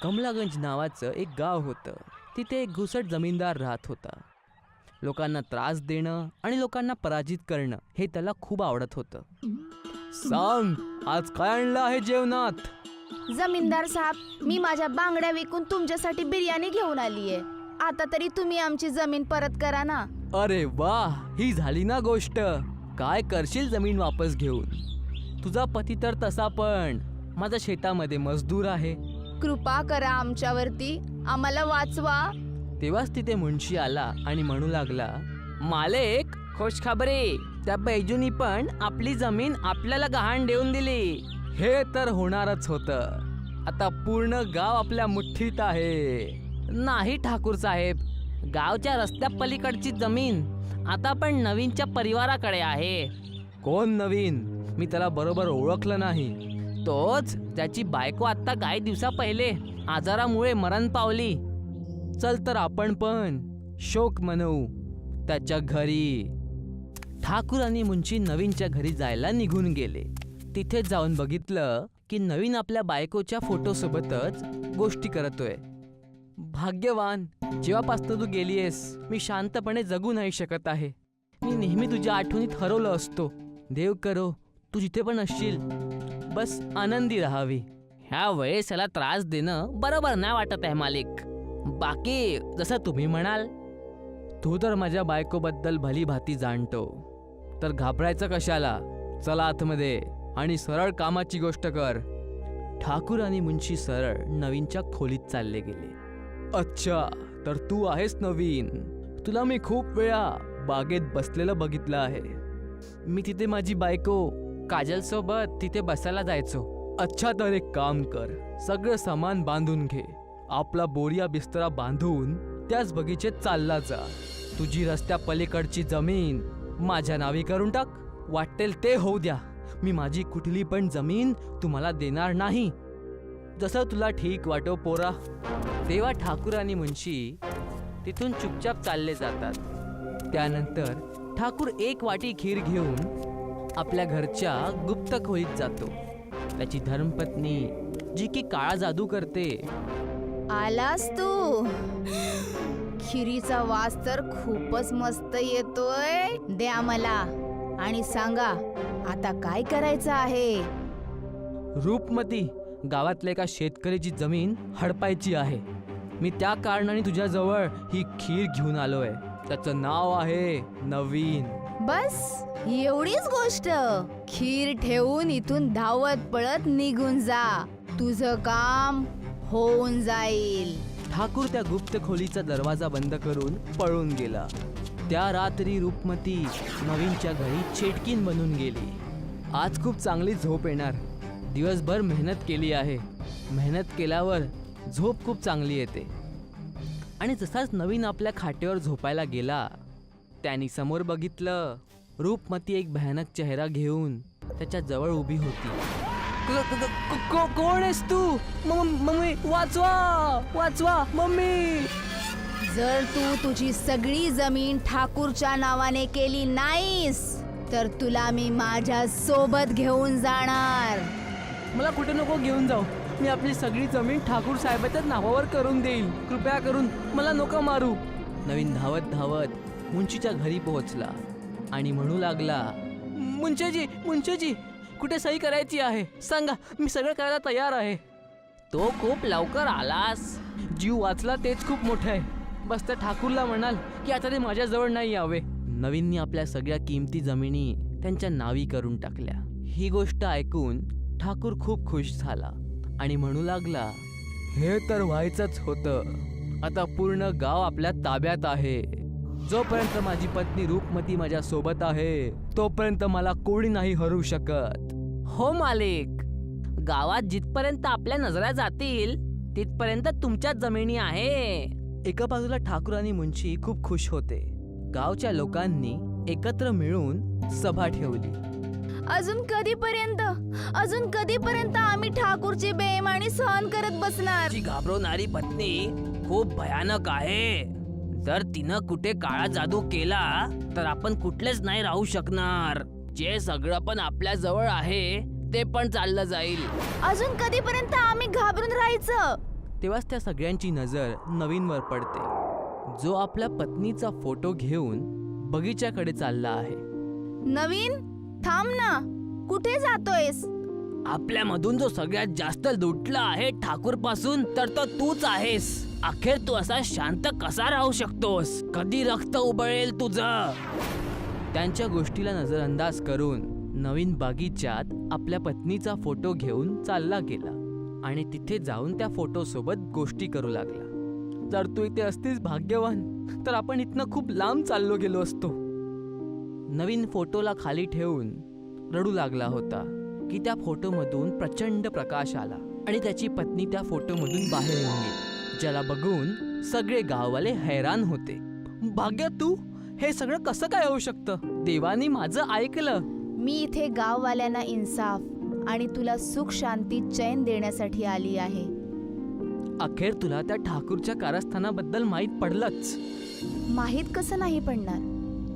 कमलागंज नावाचं एक गाव होतं. तिथे एक घुसट जमीनदार राहत होता. लोकांना त्रास देणं आणि लोकांना पराजित करणं हे त्याला खूप आवडत होतं. सांग, आज काय आणलं आहे जेवणात? जमीनदार साहेब, मी माझ्या बांगड्या विकून तुमच्यासाठी बिर्याणी घेऊन आलीये. आता तरी तुम्ही आमची जमीन परत करा ना. अरे वा, ही झाली ना गोष्ट. काय करशील जमीन वापस घेऊन? तुझा पती तर तसा पण माझ्या शेतामध्ये मजदूर आहे. कृपा करा आमच्यावरती, आम्हाला वाचवा. तेव्हाच तिथे मुंशी आला आणि म्हणू लागला, मालक, खुशखबरी, त्या बैजूनी पण आपली जमीन आपल्याला गहाण देऊन दिली. हे तर होणारच होतं. आता पूर्ण गाव आपल्या मुठ्ठीत आहे. नाही ठाकूर साहेब, गावच्या रस्त्या पलीकडची जमीन आता पण नवीनच्या परिवाराकडे आहे. कोण नवीन? मी त्याला बरोबर ओळखलं नाही. तोच ज्याची बायको आता काही दिवसा पहिले आजारामुळे मरण पावली. चल तर आपण पण शोक मनवू त्याच्या घरी. ठाकूर आणि मुंशी नवीनच्या घरी जायला निघून गेले. तिथे जाऊन बघितलं की नवीन आपल्या बायकोच्या फोटोसोबतच गोष्टी करतोय. भाग्यवान, जेव्हापासून तू गेलीयस मी शांतपणे जगू नाही शकत आहे. मी नेहमी तुझ्या आठवणीत हरवलो असतो. देव करो तू जिथे पण असशील बस आनंदी राहावी. ह्या वेळेस याला त्रास देणं बरोबर नाही वाटत आहे मालिक. बाकी जसं तुम्ही म्हणाल. तू तर माझ्या बायकोबद्दल भली भाती जाणतो, तर घाबरायचं कशाला? चला आतमध्ये आणि सरळ कामाची गोष्ट कर. ठाकूर आणि मुंशी सरळ नवीनच्या खोलीत चालले गेले. अच्छा, तर तू आहेस नवीन. तुला मी खूप वेळा बागेत बसलेलं बघितलं आहे. मी तिथे माझी बायको काजल सोबत तिथे बसायला जायचो. अच्छा, तर एक काम कर, सगळं सामान बांधून घे. आपला बोरिया बिस्तरा बांधून त्याच बगीचेत चालला जा. तुझी रस्त्या पलीकडची जमीन माझ्या नावी करून टाक. वाटेल ते होऊ द्या. मी माझी कुठली पण जमीन तुम्हाला देणार नाही. जसं तुला ठीक वाटो पोरा. तेव्हा ठाकूर आणि मुंशी तिथून चुपचाप चालले जातात. त्यानंतर ठाकूर एक वाटी खीर घेऊन आपल्या घरच्या गुप्त खोलीत जातो. त्याची धर्मपत्नी जी की काळा जादू करते. आलास तू? खिरीचा वास तर खूपच मस्त येतोय. द्या मला आणि सांगा आता काय करायचं आहे. रूपमती, गावातल्या एका शेतकऱ्याची जमीन हडपायची आहे. मी त्या कारणाने तुझ्याजवळ ही खीर घेऊन आलोय. त्याचं नाव आहे नवीन. बस एवढीच गोष्ट? खीर ठेवून इथून धावत पळत निघून जा. तुझं काम होऊन जाईल. ठाकूर त्या गुप्त खोलीचा दरवाजा बंद करून पळून गेला. त्या रात्री रूपमती नवीनच्या घरी चेटकीन बनून गेली. आज खूप चांगली झोप येणार. दिवसभर मेहनत केली आहे. मेहनत केल्यावर झोप खूप चांगली येते. आणि जसाच नवीन आपल्या खाटेवर झोपायला गेला, त्याने समोर बघितलं रूपमती एक भयानक चेहरा घेऊन त्याच्या जवळ उभी होती. कोण आहेस तू? मम्मी, वाचवा वाचवा मम्मी. जर तू तुझी सगळी जमीन ठाकूरच्या नावाने केली नाहीस तर तुला मी माझ्या सोबत घेऊन जाणार. मला कुठे नको घेऊन जाऊ. मी आपली सगळी जमीन ठाकूर साहेबाच्या नावावर करून देईल. कृपया करून मला नको मारू. नवीन धावत धावत मुंशीच्या घरी पोहोचला आणि म्हणू लागला, मुंशीजी, कुठे सही करायची आहे सांगा, मी सगळं करायला तयार आहे. तो खूप लवकर आलास. जीव वाचला तेच खूप मोठं आहे. बस त्या ठाकूरला म्हणाल की आता ते माझ्याजवळ नाही यावे. नवीननी आपल्या सगळ्या किमती जमिनी त्यांच्या नावी करून टाकल्या. ही गोष्ट ऐकून ठाकूर खूप खुश झाला आणि म्हणू लागला, हे तर व्हायचंच होतं. आता पूर्ण गाव आपल्या ताब्यात आहे. जोपर्यंत माझी पत्नी रूपमती माझ्या सोबत आहे तोपर्यंत मला कोणी नाही हरू शकत. हो मालिक, गावात जिथपर्यंत आपल्या नजरा जातील तिथपर्यंत तुमच्याच जमिनी आहे. एका बाजूला ठाकूर आणि मुंशी खूप खुश होते. गावच्या लोकांनी एकत्र मिळून सभा ठेवली. अजून कधीपर्यंत आम्ही ठाकूरची बेईमानी सहन करत बसणार? जी घाबरवणारी पत्नी खूप भयानक आहे. जर तिनं कुठे काळा जादू केला तर आपण कुठलेच नाही राहू शकणार. जे सगळं पण आपल्या जवळ आहे ते पण चाललं जाईल. अजून कधीपर्यंत आम्ही घाबरून राहायचं? तेव्हाच त्या सगळ्यांची नजर नवीनवर पडते, जो आपल्या पत्नीचा फोटो घेऊन बगीच्याकडे चालला आहे. नवीन, थांब ना, कुठे जातोयस? आपल्यामधून जो सगळ्यात जास्त लुटला आहे ठाकूर पासून तर तो तूच आहेस. अखेर तू असा शांत कसा राहू शकतोस? कधी रक्त उबळेल तुझं? त्यांच्या गोष्टीला नजरअंदाज करून नवीन बगीच्यात आपल्या पत्नीचा फोटो घेऊन चालला गेला आणि तिथे जाऊन त्या फोटो सोबत गोष्टी करू लागला. जर तू इथे असतीस भाग्यवान तर आपण इथनं खूप लांब चाललो गेलो असतो. नवीन फोटोला खाली ठेवून रडू लागला होता की त्या फोटोमधून प्रचंड प्रकाश आला आणि त्याची पत्नी त्या फोटोमधून बाहेर येऊन गेली, ज्याला बघून सगळे गाववाले हैराण होते. भाग्य, तू हे सगळं कसं काय होऊ शकतं? देवानी माझं ऐकलं. मी इथे गाववाल्यांना इन्साफ आणि तुला सुख शांती चैन देण्यासाठी आली आहे. अखेर तुला त्या ठाकूरच्या कारस्थानाबद्दल माहीत पडलंच. माहीत कसं नाही पडणार?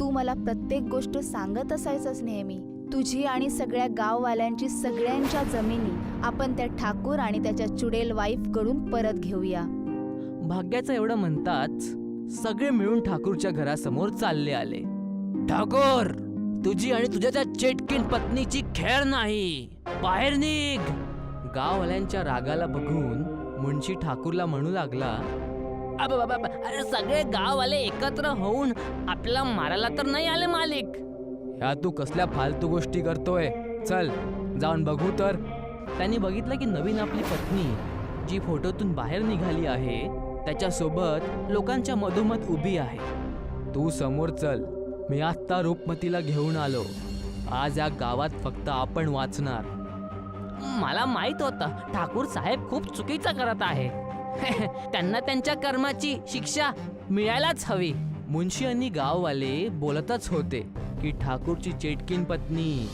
तू मला प्रत्येक गोष्ट सांगत असायचंच नेहमी. तुझी आणि सगळ्या गाववाल्यांची सगळ्यांच्या जमिनी आपण त्या ठाकूर आणि त्याच्या चुडेल वाईफ कडून परत घेऊया. भाग्याचं एवढं म्हणताच सगळे मिळून ठाकूरच्या घरासमोर चालले आले. ठाकूर, तुझी आणि तुझ्या त्या चेटकीन पत्नीची खेळ नाही, बाहेर निघ. गाववाल्यांच्या रागाला बघून मुंशी ठाकूरला म्हणू लागला, अरे सगळे गाववाले एकत्र होऊन आपल्याला मारायला तर नाही आले मालिक. ह्या तू कसल्या फालतू गोष्टी करतोय? चल जाऊन बघू तर. त्यांनी बघितलं की नवीन आपली पत्नी जी फोटोतून बाहेर निघाली आहे त्याच्यासोबत लोकांच्या मधोमध उभी आहे. तू समोर चल, मी आत्ता रूपमतीला घेऊन आलो. आज या गावात फक्त आपण वाचणार. मला माहित होतं ठाकूर साहेब खूप चुकीचं करत आहे. त्यांना त्यांच्या कर्माची शिक्षा मिळायलाच हवी. मुंशी आणि गाववाले बोलतच होते की ठाकूरची चेटकीन पत्नी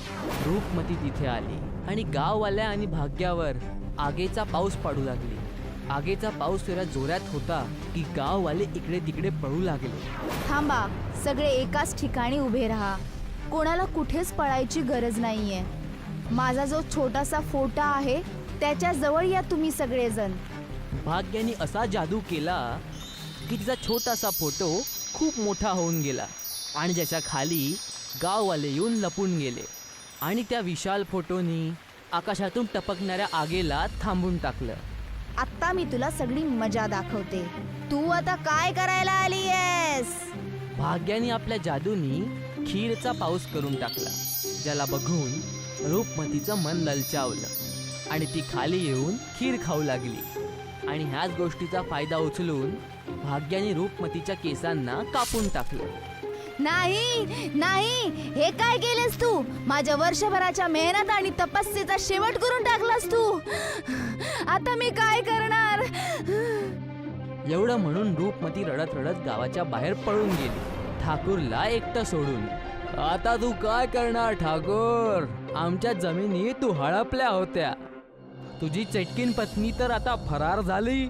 रूपमती तिथे आली आणि गाववाल्या आणि भाग्यावर आगीचा पाऊस पडू लागली. आगीचा पाऊस तेवढ्या जोरात होता की गाववाले इकडे तिकडे पळू लागले. थांबा, सगळे एकाच ठिकाणी उभे राहा. कोणाला कुठेच पळायची गरज नाहीये. माझा जो छोटासा फोटो आहे त्याच्या जवळ या तुम्ही सगळेजण. भाग्याने असा जादू केला की तिचा छोटासा फोटो खूप मोठा होऊन गेला आणि ज्याच्या खाली गाववाले येऊन लपून गेले आणि त्या विशाल फोटोनी आकाशातून टपकणाऱ्या आगीला थांबून टाकलं. आता मी तुला सगळी मजा दाखवते. तू आता काय करायला आलीयस? भाग्याने आपल्या जादूनी खीरचा पाऊस करून टाकला, ज्याला बघून रूपमतीचं मन ललचावलं आणि ती खाली येऊन खीर खाऊ लागली. आणि ह्याच गोष्टीचा फायदा उचलून भाग्याने रूपमतीच्या केसांना कापून टाकलं. नाही नाही, हे काय केलेस तू? माझ्या वर्षभराच्या मेहनत आणि तपस्येचा शेवट करून टाकलास तू. आता मी काय करणार? एवढं म्हणून रूपमती रडत रडत गावाच्या बाहेर पळून गेली, ठाकूरला एकटं सोडून. आता तू काय करणार ठाकूर? आमच्या जमिनी तू हडपल्या होत्या. तुझी चटकीन पत्नी तर आता फरार झाली.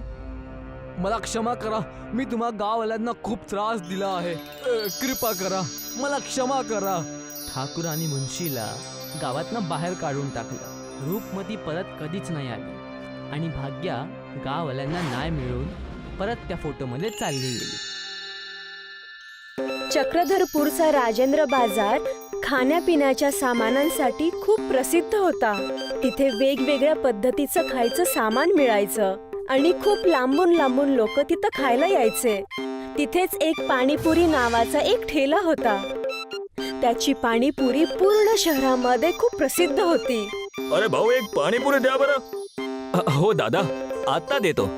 मला क्षमा करा, मी तुम्हा गाववाल्यांना खूप त्रास दिला आहे. कृपा करा, मला क्षमा करा. ठाकूर आणि मुंशीला गावातनं बाहेर काढून टाकलं. रूपमती परत कधीच नाही आली आणि भाग्या गाववाल्यांना न्याय मिळून परत त्या फोटोमध्ये चालली गेली. चक्रधरपूरचा राजेंद्र बाजार खाण्यापिण्याच्या सामानांसाठी खूप प्रसिद्ध होता. तिथे वेगवेगळ्या पद्धतीचं खायचं सामान मिळायचं आणि खूप लांबून लांबून लोक तिथं खायला यायचे. तिथेच एक पाणीपुरी नावाचा एक ठेला होता. त्याची पाणीपुरी पूर्ण शहरामध्ये खूप प्रसिद्ध होती. अरे भाऊ, एक पाणीपुरी द्या बरं. हो दादा, आता देतो.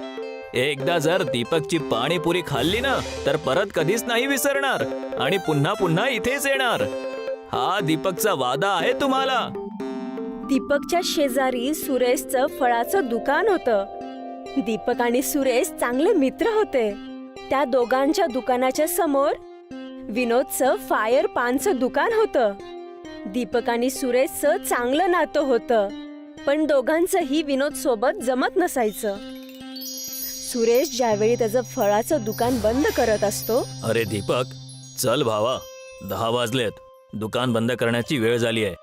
एकदा जर दीपकची पाणीपुरी खाल्ली ना तर परत कधीच नाही विसरणार आणि पुन्हा पुन्हा इथेच येणार. हा दीपकचा वादा आहे तुम्हाला. दीपकच्या शेजारी सुरेशचं फळाचं दुकान होतं. दीपक आणि सुरेश चांगले मित्र होते. त्या दोघांच्या दुकानाच्या समोर विनोदचं फायर पानचं दुकान होतं. दीपक आणि सुरेशचं चांगलं नातं होतं, पण दोघांचंही विनोद सोबत जमत नसायचं. सुरेश ज्यावेळी त्याचं फळाचं दुकान बंद करत असतो. अरे दीपक, चल भावा, 10 वाजलेत. दुकान बंद करण्याची वेळ झाली आहे.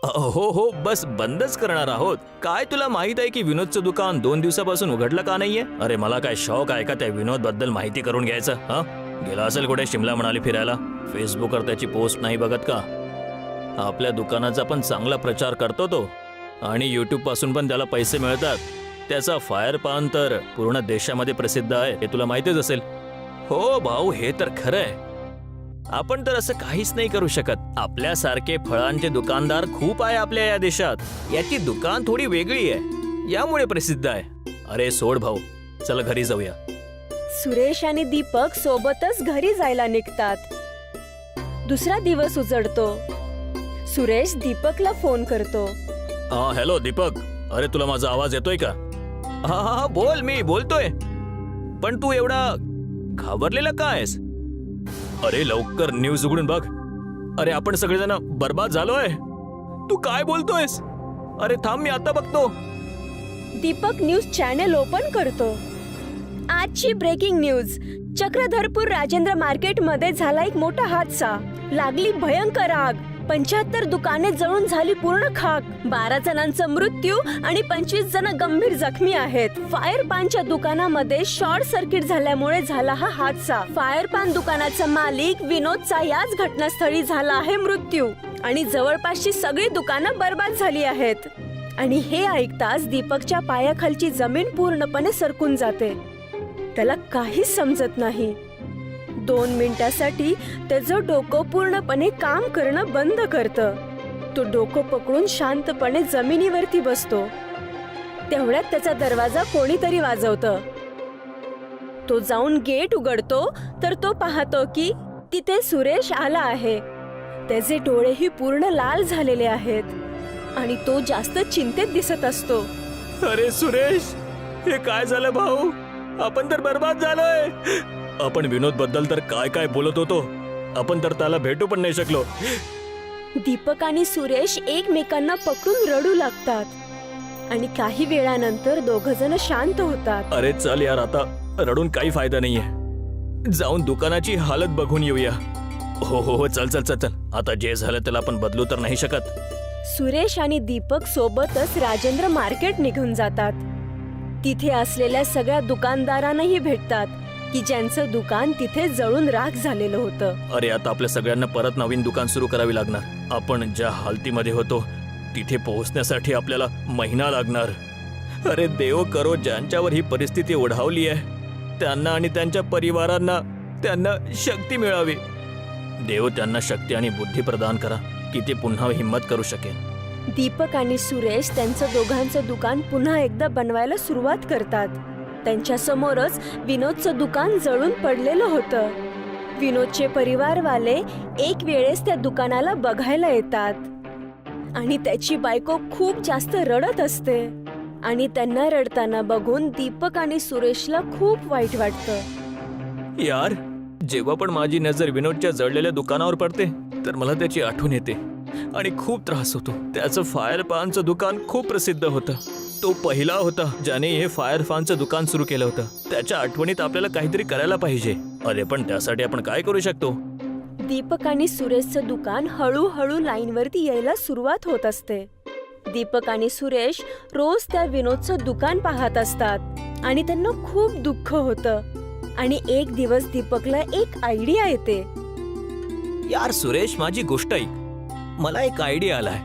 हो हो, बस बंदच करणार आहोत. काय तुला माहित आहे की विनोदचं दुकान 2 दिवसापासून उघडलं का नाहीये? अरे मला काय शौक आहे का त्या विनोद बद्दल माहिती करून घ्यायचं? हा, गेला असेल कुठे शिमला म्हणाली फिरायला. फेसबुकवर त्याची पोस्ट नाही बघत का? आपल्या दुकानाचा पण चांगला प्रचार करतो तो, आणि यूट्यूब पासून पण त्याला पैसे मिळतात. त्याचा फायर पान तर पूर्ण देशामध्ये प्रसिद्ध आहे, हे तुला माहितीच असेल. हो भाऊ, हे तर खरं आहे. आपण तर असं काहीच नाही करू शकत. आपल्यासारखे फळांचे दुकानदार खूप आहे आपल्या या देशात. याची दुकान थोडी वेगळी आहे, यामुळे प्रसिद्ध आहे. अरे सोड भाऊ, चला घरी जाऊया. सुरेश आणि दीपक सोबतच घरी जायला निघतात. दुसरा दिवस उजडतो. सुरेश दीपकला फोन करतो. हॅलो दीपक, अरे तुला माझा आवाज येतोय का? हा हा हा, बोल, मी बोलतोय. पण तू एवढा घाबरलेला का आहेस? अरे लवकर न्यूज उघडून बघ. अरे आपण सगळेजण बर्बाद झालोय. तू काय बोलतोयस? अरे थांब, मी आता बघतो. दीपक न्यूज चॅनेल ओपन करतो. आजची ब्रेकिंग न्यूज. चक्रधरपूर राजेंद्र मार्केटमध्ये झाला एक मोठा हादसा. लागली भयंकर आग. 75 दुकाने जळून झाली पूर्ण खाक. 12 जणांचा मृत्यू आणि 25 जण गंभीर जखमी आहेत. फायर पानच्या दुकानामध्ये शॉर्ट सर्किट झाल्यामुळे झाला हा हादसा. फायर पान दुकानाचा मालिक विनोदचा याच घटनास्थळी झाला आहे मृत्यू, आणि जवळपासची सगळी दुकानं बर्बाद झाली आहेत. आणि हे ऐकताच दीपकच्या पायाखालची जमीन पूर्णपणे सरकून जाते. त्याला काहीच समजत नाही. 2 मिनिटासाठी त्याचं डोकं पूर्णपणे काम करणं बंद करतं. तो डोकं पकडून शांतपणे जमिनीवरती बसतो. तेवढ्यात त्याचा दरवाजा कोणीतरी वाजवतं. तो जाऊन गेट उघडतो तर तो पाहतो की तिथे सुरेश आला आहे. त्याचे डोळेही पूर्ण लाल झालेले आहेत आणि तो जास्त चिंतेत दिसत असतो. अरे सुरेश, हे काय झालं भाऊ? आपण तर बर्बाद झालोय. आपण विनोद बद्दल तर काय काय बोलत होतो, आपण तर त्याला भेटू पण नाही शकलो. दीपक आणि सुरेश एकमेकांना पकडून रडू लागतात आणि काही वेळानंतर दोघं जण शांत होतात. अरे चल यार, आता रडून काही फायदा नाहीये. जाऊन दुकानाची हालत बघून येऊया. हो हो हो, चल चल चल चल. आता जे झालं त्याला आपण बदलू तर नाही शकत. सुरेश आणि दीपक सोबतच राजेंद्र मार्केट निघून जातात. तिथे असलेल्या सगळ्या दुकानदारांनाही भेटतात की ज्यांचं दुकान तिथे जळून राख झालेलं होतं. अरे आता आपल्या सगळ्यांना परत नवीन दुकान सुरू करावी लागणार. आपण ज्या हालतीमध्ये होतो तिथे पोहोचण्यासाठी आपल्याला महिना लागणार. अरे देव करो, ज्यांच्यावर ही परिस्थिती ओढावली आहे त्यांना आणि त्यांच्या परिवारांना त्यांना शक्ती मिळावी. देव त्यांना शक्ती आणि बुद्धी प्रदान करा की ते पुन्हा हिम्मत करू शकेल. दीपक आणि सुरेश त्यांचं दोघांचं दुकान पुन्हा एकदा बनवायला सुरुवात करतात. त्यांच्या समोरच विनोदचं दुकान जळून पडलेलं होतं. विनोदचे परिवारवाले एक वेळेस त्या दुकानाला बघायला येतात आणि त्याची बायको खूप जास्त रडत असते. आणि त्यांना रडताना बघून दीपक आणि सुरेशला खूप वाईट वाटतं. यार, जेव्हा पण माझी नजर विनोदच्या जळलेल्या दुकानावर पडते तर मला त्याची आठवण येते आणि खूप त्रास होतो. त्याचं फायर पानचं दुकान खूप प्रसिद्ध होतं. तो पहिला होता ज्याने हे फायर पानचं दुकान सुरू केलं होतं. त्याच्या आठवणीत आपल्याला काहीतरी करायला पाहिजे. अरे पण त्यासाठी आपण काय करू शकतो? दीपक आणि सुरेशचं दुकान हळूहळू लाईनवरती यायला सुरुवात होत असते. दीपक आणि सुरेश रोज त्या विनोदचं दुकान पाहत असतात आणि त्यांना खूप दुःख होतं. आणि एक दिवस दीपकला एक आयडिया येते. यार सुरेश, माझी गोष्ट ऐक. मला एक आयडिया आलाय.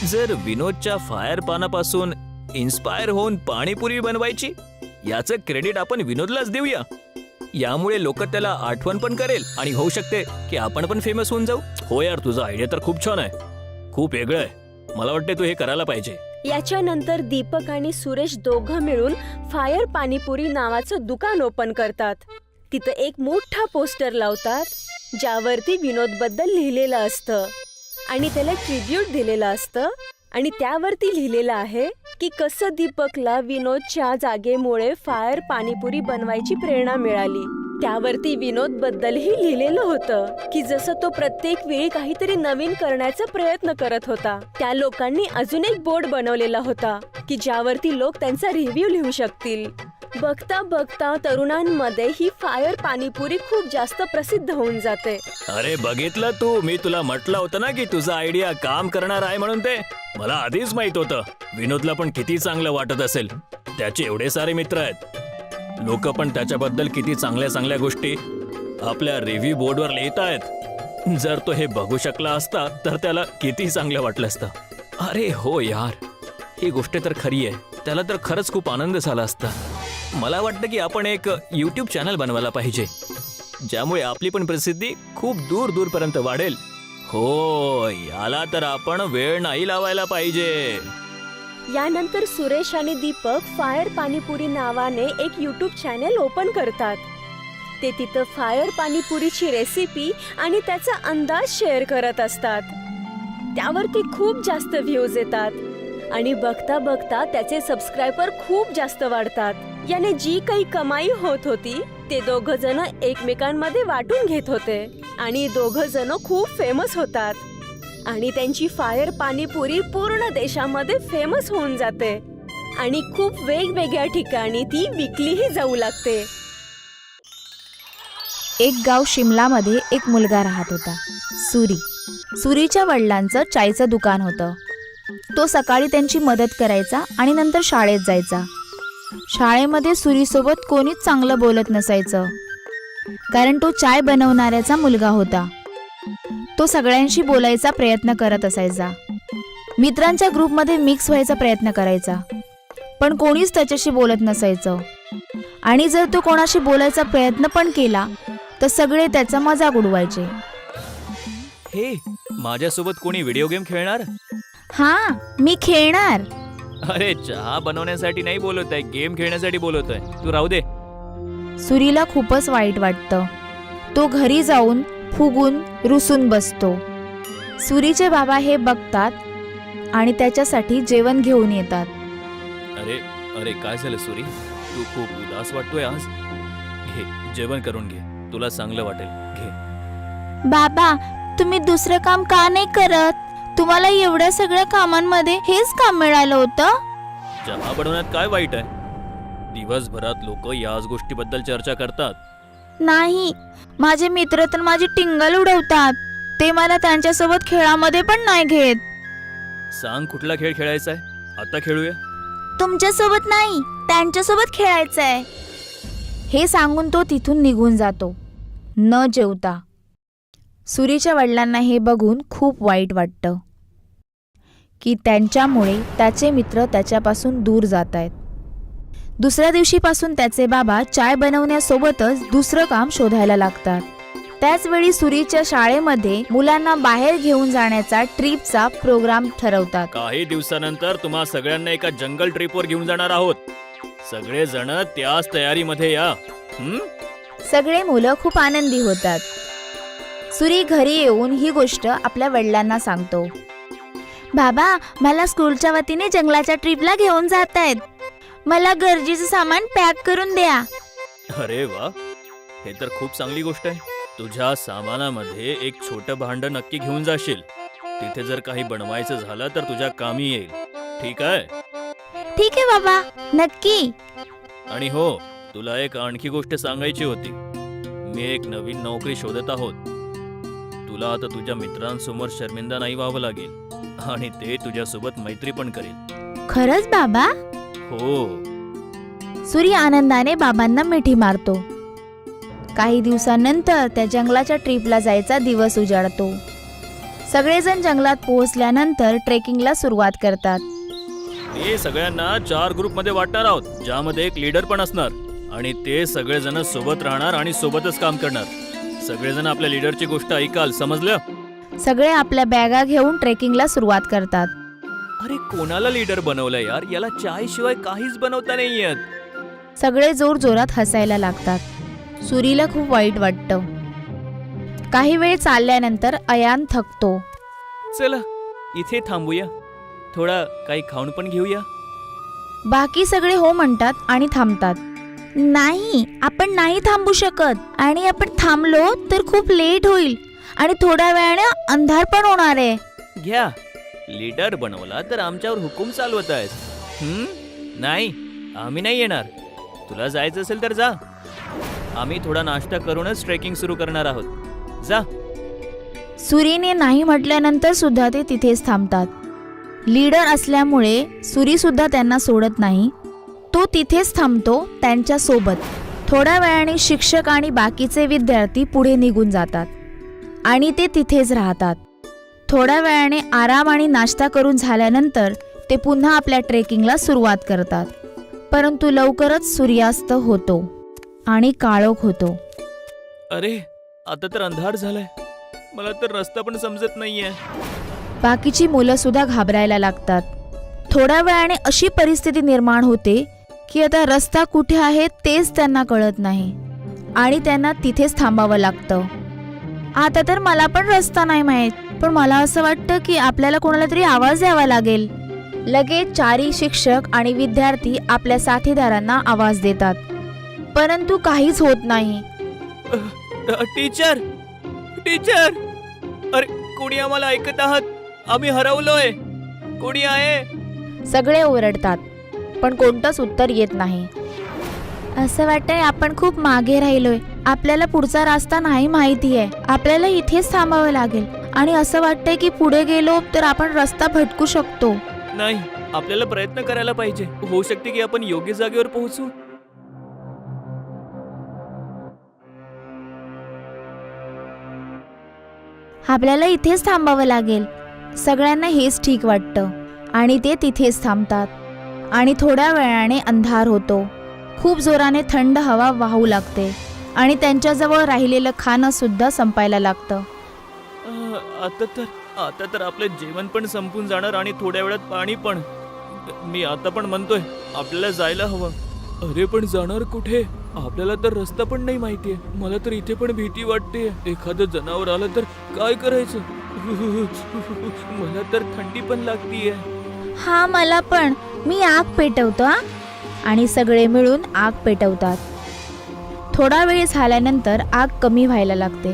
जर विनोदच्या फायर पानापासून इन्स्पायर होऊन पाणीपुरी बनवायची, याचं क्रेडिट आपण विनोदलाच देऊया. यामुळे लोक त्याला आठवण पण करेल आणि होऊ शकते की आपण पण फेमस होऊन जाऊ. हो यार, तुझा आयडिया तर खूप छान आहे, खूप वेगळं आहे. मला वाटते तू हे करायला पाहिजे. याच्यानंतर दीपक आणि सुरेश दोघं मिळून फायर पाणीपुरी नावाचं दुकान ओपन करतात. तिथं एक मोठा पोस्टर लावतात ज्यावरती विनोद बद्दल लिहिलेलं असतं आणि त्याला ट्रिब्यूट दिलेलं असतं. आणि त्यावरती लिहिलेलं आहे की कसं दीपकला विनोदच्या जागेमुळे फायर पाणीपुरी बनवायची प्रेरणा मिळाली. त्यावरती विनोद बद्दलही लिहिलेलं होतं की जसं तो प्रत्येक वेळी काहीतरी नवीन करण्याचा प्रयत्न करत होता. त्या लोकांनी अजून एक बोर्ड बनवलेला होता की ज्यावरती लोक त्यांचा रिव्ह्यू लिहू शकतील. बघता बघता तरुणांमध्ये ही फायर पाणीपुरी खूप जास्त प्रसिद्ध होऊन जाते. अरे बघितलं तू, मी तुला म्हटलं होतं ना की तुझा आयडिया काम करणार आहे म्हणून. ते मला आधीच माहित होतं. विनोदला पण किती चांगलं वाटत असेल. त्याचे एवढे सारे मित्र आहेत. लोक पण त्याच्याबद्दल किती चांगल्या चांगल्या गोष्टी आपल्या रिव्ह्यू बोर्डवर लिहित आहेत. जर तो हे बघू शकला असता तर त्याला किती चांगलं वाटलं असतं. अरे हो यार, ही गोष्ट तर खरी आहे. त्याला तर खरंच खूप आनंद झाला असता. मला वाटतं की आपण एक YouTube चॅनल बनवायला पाहिजे, ज्यामुळे आपली पण प्रसिद्धी खूप दूर दूरपर्यंत वाढेल. हो, याला तर आपण वेळ नाही लावायला पाहिजे. यानंतर सुरेश आणि दीपक फायर पाणीपुरी नावाने एक YouTube चॅनेल ओपन करतात. ते तिथं फायर पाणीपुरीची रेसिपी आणि त्याचा अंदाज शेअर करत असतात. त्यावरती खूप जास्त व्ह्यूज येतात आणि बघता बघता त्याचे सबस्क्रायबर खूप जास्त वाढतात. याने जी काही कमाई होत होती ते दोघ जण एकमेकांमध्ये वाटून घेत होते आणि दोघ जण खूप फेमस होतात आणि त्यांची फायर पाणीपुरी पूर्ण देशामध्ये फेमस होऊन जाते आणि खूप वेगवेगळ्या ठिकाणी ती विकलीही जाऊ लागते. एक गाव शिमलामध्ये एक मुलगा राहत होता, सुरी. सुरीच्या वडिलांचं चायचं दुकान होतं. तो सकाळी त्यांची मदत करायचा आणि नंतर शाळेत जायचा. शाळेमध्ये सुरीसोबत कोणीच चांगलं बोलत नसायचं, कारण तो चाय बनवणाऱ्याचा मुलगा होता. तो सगळ्यांशी बोलायचा प्रयत्न करत असायचा. मित्रांच्या ग्रुपमध्ये मिक्स व्हायचा प्रयत्न करायचा, पण कोणीच त्याच्याशी बोलत नसायचं. आणि जर तो कोणाशी बोलायचा प्रयत्न पण केला तर सगळे त्याचा मजाक उडवायचे. हे, माझ्यासोबत कोणी व्हिडिओ गेम खेळणार? हा, मी खेळणार. अरे, चहा बनवण्यासाठी नाही बोलत आहे, गेम खेळण्यासाठी बोलत आहे. तू राहू दे. सुरीला खूपच वाईट वाटतं. तो घरी जाऊन फुगून रुसून बसतो. सुरीचे बाबा हे बघतात आणि त्याच्यासाठी जेवण घेऊन येतात. अरे अरे, काय झालं सुरी? तू खूप उदास वाटतोय आज. घे, जेवण करून घे, तुला चांगलं वाटेल. घे. बाबा, तुम्ही दुसरं काम का नाही करत? तुम्हाला एवढ्या सगळ्या कामांमध्ये हेच काम मिळालं होतं. चहा बनवण्यात काय वाईट आहे? दिवसभरात लोक याच गोष्टीबद्दल चर्चा करतात. नाही, माझे मित्र तर माझी टिंगल उडवतात. ते मला त्यांच्यासोबत खेळामध्ये पण नाही घेत. सांग, कुठला खेळ खेळायचा आहे? आता खेळूया. तुमच्यासोबत नाही, त्यांच्यासोबत खेळायचंय. हे सांगून तो तिथून निघून जातो, न जेवता. सुरीच्या वडिलांना हे बघून खूप वाईट वाटतं की त्यांच्यामुळे त्याचे मित्र त्याच्यापासून दूर जात आहेत. दुसऱ्या दिवशीपासून त्याचे बाबा चाय बनवण्यासोबतच दुसरं काम शोधायला लागतात. त्याच वेळी सुरीच्या शाळेमध्ये मुलांना बाहेर घेऊन जाण्याचा ट्रिपचा प्रोग्राम ठरवतात. काही दिवसानंतर तुम्हा सगळ्यांना एका जंगल ट्रिपवर घेऊन जाणार आहोत. सगळे जण त्याच तयारीमध्ये या. सगळे मुलं खूप आनंदी होतात. सुरी घरी येऊन ही गोष्ट आपल्या वडिलांना सांगतो. बाबा, मला स्कूलच्या वतीने जंगलाच्या ट्रिपला घेऊन जात आहेत. मला गरजेचं सामान पॅक करून द्या. अरे वा, हे तर खूप चांगली गोष्ट आहे. तुझ्या सामानामध्ये एक छोटं भांड नक्की घेऊन जाशील. तिथे जर काही बनवायचं झालं तर तुझ्या कामी येईल. ठीक आहे? ठीक आहे बाबा, नक्की. आणि हो, तुला एक आणखी गोष्ट सांगायची होती. मी एक नवीन नोकरी शोधत आहोत. तुला आता तुझ्या मित्रांसमोर शर्मिंदा नाही व्हावं लागेल आणि ते तुझ्यासोबत मैत्री पण करेल. खरंच बाबा? हो. सुरी आनंदाने बाबांना मिठी मारतो. काही दिवसांनंतर त्या जंगलाच्या ट्रिपला जायचा दिवस उजाडतो. सगळेजण जंगलात पोहोचल्यानंतर ट्रेकिंगला सुरुवात करतात. हे सगळ्यांना 4 ग्रुपमध्ये वाटणार आहोत, ज्यामध्ये एक लीडर पण असणार आणि ते सगळेजण सोबत राहणार आणि सोबतच काम करणार. सगळेजण आपल्या लीडरची गोष्ट ऐकाल, समजलं? सगळे आपल्या बॅगा घेऊन ट्रेकिंगला सुरुवात करतात. अरे, कोणाला लीडर बनवलं यार? याला चाय शिवाय काहीच बनवता नाही येत. सगळे जोर जोरात हसायला लागतात. सुरीला खूप वाईट वाटतं. काही वेळ चालल्यानंतर अयान थकतो. चला, इथे थांबूया. थोडा काही खाऊन पण घेऊया. बाकी सगळे हो म्हणतात आणि थांबतात. नाही, आपण नाही थांबू शकत. आणि आपण थांबलो तर खूप लेट होईल आणि थोड्या वेळाने अंधार पण होणार आहे. घ्या, लीडर बनवला तर आमच्यावर हुकूम चालवत आहेस. नाही, आम्ही नाही येणार. तुला जायचं असेल तर जा. आम्ही थोडा नाश्ता करूनच ट्रेकिंग सुरू करणार आहोत. जा. सुरीने नाही म्हटल्यानंतर सुद्धा ते तिथेच थांबतात. लीडर असल्यामुळे सुरी सुद्धा त्यांना सोडत नाही. तो तिथेच थांबतो त्यांच्या सोबत. थोड्या वेळाने शिक्षक आणि बाकीचे विद्यार्थी पुढे निघून जातात आणि ते तिथेच राहतात. थोड्या वेळाने आराम आणि नाश्ता करून झाल्यानंतर ते पुन्हा आपल्या ट्रेकिंगला सुरुवात करतात. परंतु लवकरच सूर्यास्त होतो आणि काळोख होतो. अरे, आता तर अंधार झालाय. मला तर रस्ता पण समजत नाहीये. बाकीची मुलं सुद्धा घाबरायला लागतात. थोड्या वेळाने अशी परिस्थिती निर्माण होते की आता रस्ता कुठे आहे तेच त्यांना कळत नाही आणि त्यांना तिथेच थांबावं लागतं. आता तर मला पण रस्ता नाही माहीत, पण मला असं वाटतं की आपल्याला कोणाला तरी आवाज द्यावा लागेल. लगेच चारी शिक्षक आणि विद्यार्थी आपल्या साथीदारांना आवाज देतात, परंतु काहीच होत नाही. टीचर, टीचर, अरे कोणी आम्हाला ऐकत आहात? आम्ही हरवलोय. कोणी आहे? सगळे ओरडतात, पण कोणतंच उत्तर येत नाही. असं वाटतंय आपण खूप मागे राहिलोय. आपल्याला पुढचा रस्ता नाही माहिती आहे. आपल्याला इथेच थांबावं लागेल आणि असं वाटतंय की पुढे गेलो तर आपण रस्ता भटकू शकतो. नाही, आपल्याला प्रयत्न करायला पाहिजे. होऊ शकते की आपण योग्य जागेवर पोहोचू. आपल्याला इथेच थांबावं लागेल. सगळ्यांना हेच ठीक वाटतं आणि ते तिथेच थांबतात. आणि थोड्या वेळाने अंधार होतो. खूप जोराने थंड हवा वाहू लागते आणि त्यांच्याजवळ राहिलेलं खाणं सुद्धा संपायला लागतं. आता तर आपलं जेवण पण संपून जाणार आणि थोड्या वेळात पाणी पण. मी आता पण म्हणतोय आपल्याला जायला हवं. अरे पण जाणार कुठे? आपल्याला तर रस्ता पण नाही माहितीये. मला तर इथे पण भीती वाटते. एखादं जनावर आलं तर काय करायचं? मला तर थंडी पण लागतीये. हा, मला पण. मी आग पेटवतो हा. आणि सगळे मिळून आग पेटवतात. थोडा वेळ झाल्यानंतर आग कमी व्हायला लागते.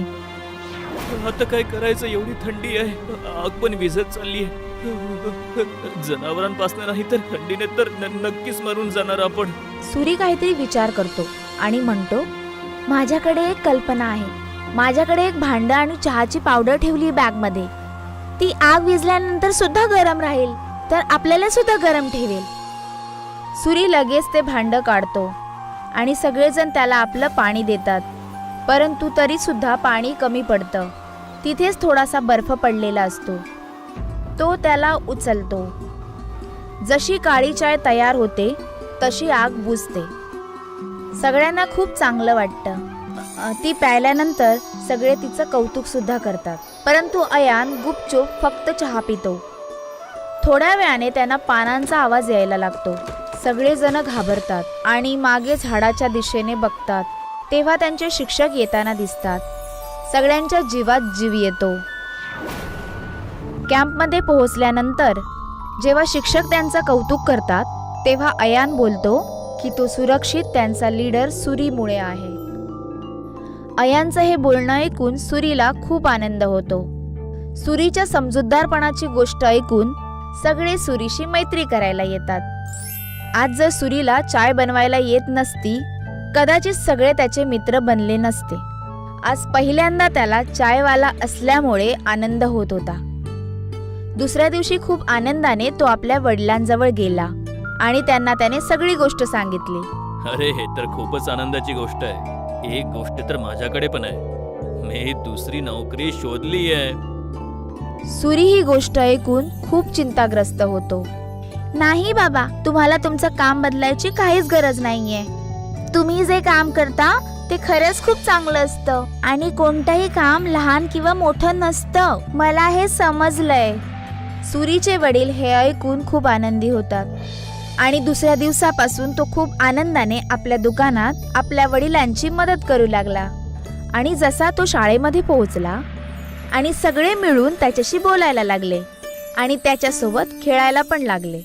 आता काय करायचं? एवढी थंडी आहे. आग पण विझत चालली आहे. जनावरांपासून नाही तर थंडीने तर नक्कीच मरून जाणार आपण. सूरी काहीतरी विचार करतो आणि म्हणतो, माझ्याकडे एक कल्पना आहे. माझ्याकडे एक भांडं आणि चहाची पावडर ठेवली बॅगमध्ये. ती आग विझल्यानंतर सुद्धा गरम राहील, तर आपल्याला सुद्धा गरम ठेवेल. सूरी लगेच ते भांडं काढतो आणि सगळेजण त्याला आपलं पाणी देतात. परंतु तरी सुद्धा पाणी कमी पडतं. तिथेच थोडासा बर्फ पडलेला असतो. तो त्याला उचलतो. जशी काळी चाय तयार होते तशी आग बुजते. सगळ्यांना खूप चांगलं वाटतं. ती प्यायल्यानंतर सगळे तिचं कौतुक सुद्धा करतात. परंतु अयान गुपचूप फक्त चहा पितो. थोड्या वेळाने त्यांना पानांचा आवाज यायला लागतो. सगळेजण घाबरतात आणि मागे झाडाच्या दिशेने बघतात. तेव्हा त्यांचे शिक्षक येताना दिसतात. सगळ्यांच्या जीवात जीव येतो. कॅम्पमध्ये पोहोचल्यानंतर जेव्हा शिक्षक त्यांचं कौतुक करतात तेव्हा अयान बोलतो की तो सुरक्षित त्यांचा लीडर सुरीमुळे आहे. अयानचं हे बोलणं ऐकून सुरीला खूप आनंद होतो. सुरीच्या समजूतदारपणाची गोष्ट ऐकून सगळे सुरीशी मैत्री करायला येतात. आज जर सुरीला चाय बनवायला येत नसती, कदाचित सगळे त्याचे मित्र बनले नसते. आज पहिल्यांदा त्याला चायवाला असल्यामुळे आनंद होत होता. दुसऱ्या दिवशी खूप आनंदाने तो आपल्या वडिलांजवळ गेला आणि त्यांना त्याने सगळी गोष्ट सांगितली. अरे हे तर खूपच आनंदाची गोष्ट आहे. एक गोष्ट तर माझ्याकडे पण आहे. मी दुसरी नोकरी शोधली आहे. सुरी ही गोष्ट ऐकून खूप चिंताग्रस्त होतो. नाही बाबा, तुम्हाला तुमचं काम बदलायची काहीच गरज नाहीये. तुम्ही जे काम करता ते खरंच खूप चांगलं असतं आणि कोणतंही काम लहान किंवा मोठं नसतं. मला हे समजलंय. सुरीचे वडील हे ऐकून खूप आनंदी होतात आणि दुसऱ्या दिवसापासून तो खूप आनंदाने आपल्या दुकानात आपल्या वडिलांची मदत करू लागला. आणि जसा तो शाळेमध्ये पोहोचला आणि सगळे मिळून त्याच्याशी बोलायला लागले आणि त्याच्यासोबत खेळायला पण लागले.